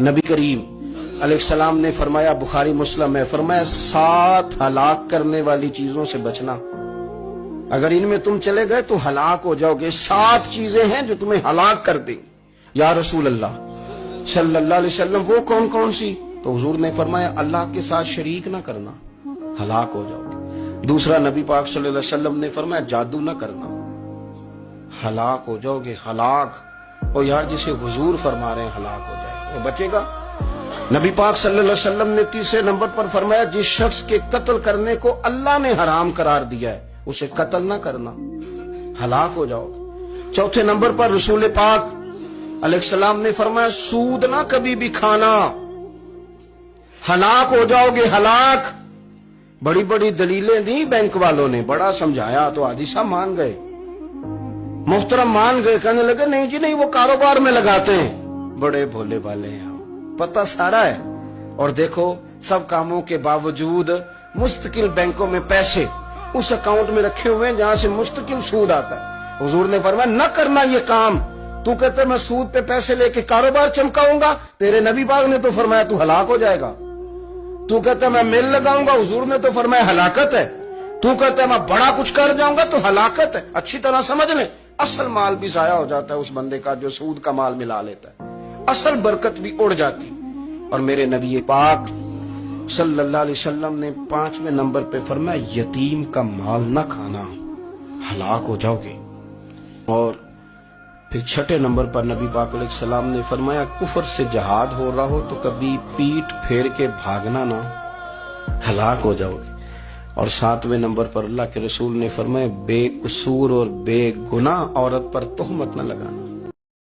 نبی کریم علیہ السلام نے فرمایا، بخاری مسلم ہے، فرمایا 7 ہلاک کرنے والی چیزوں سے بچنا، اگر ان میں تم چلے گئے تو ہلاک ہو جاؤ گے۔ 7 چیزیں ہیں جو تمہیں ہلاک کر دیں۔ یا رسول اللہ صلی اللہ علیہ وسلم وہ کون کون سی؟ تو حضور نے فرمایا اللہ کے ساتھ شریک نہ کرنا، ہلاک ہو جاؤ گے۔ دوسرا نبی پاک صلی اللہ علیہ وسلم نے فرمایا جادو نہ کرنا، ہلاک ہو جاؤ گے، ہلاک۔ اور یار جسے حضور فرما رہے ہیں ہلاک ہو جائے وہ بچے گا؟ نبی پاک صلی اللہ علیہ وسلم نے تیسرے نمبر پر فرمایا جس شخص کے قتل کرنے کو اللہ نے حرام قرار دیا ہے اسے قتل نہ کرنا، ہلاک ہو جاؤ گے۔ چوتھے نمبر پر رسول پاک علیہ السلام نے فرمایا سود نہ کبھی بھی کھانا، ہلاک ہو جاؤ گے، ہلاک۔ بڑی بڑی دلیلیں دی بینک والوں نے، بڑا سمجھایا تو حاجی صاحب مان گئے، محترم مان گئے، کہنے لگے نہیں جی نہیں وہ کاروبار میں لگاتے ہیں۔ بڑے بھولے والے ہیں، پتہ سارا ہے۔ اور دیکھو سب کاموں کے باوجود مستقل بینکوں میں پیسے اس اکاؤنٹ میں رکھے ہوئے ہیں جہاں سے مستقل سود آتا ہے۔ حضور نے فرمایا نہ کرنا یہ کام۔ تو کہتے میں سود پہ پیسے لے کے کاروبار چمکاؤں گا، تیرے نبی پاک نے تو فرمایا تو ہلاک ہو جائے گا۔ تو کہتا میں میل لگاؤں گا، حضور نے تو فرمایا ہلاکت ہے۔ تو کہتا میں بڑا کچھ کر جاؤں گا تو ہلاکت ہے۔ اچھی طرح سمجھ لیں اصل مال بھی ضائع ہو جاتا ہے اس بندے کا جو سود کا مال ملا لیتا ہے، اصل برکت بھی اڑ جاتی۔ اور میرے نبی پاک صلی اللہ علیہ وسلم نے 5ویں نمبر پہ فرمایا یتیم کا مال نہ کھانا، ہلاک ہو جاؤ گے۔ اور پھر 6 نمبر پر نبی پاک علیہ السلام نے فرمایا کفر سے جہاد ہو رہا ہو تو کبھی پیٹ پھیر کے بھاگنا نہ، ہلاک ہو جاؤ گے۔ اور 7ویں نمبر پر اللہ کے رسول نے فرمایا بے قصور اور بے گناہ عورت پر تہمت نہ لگانا۔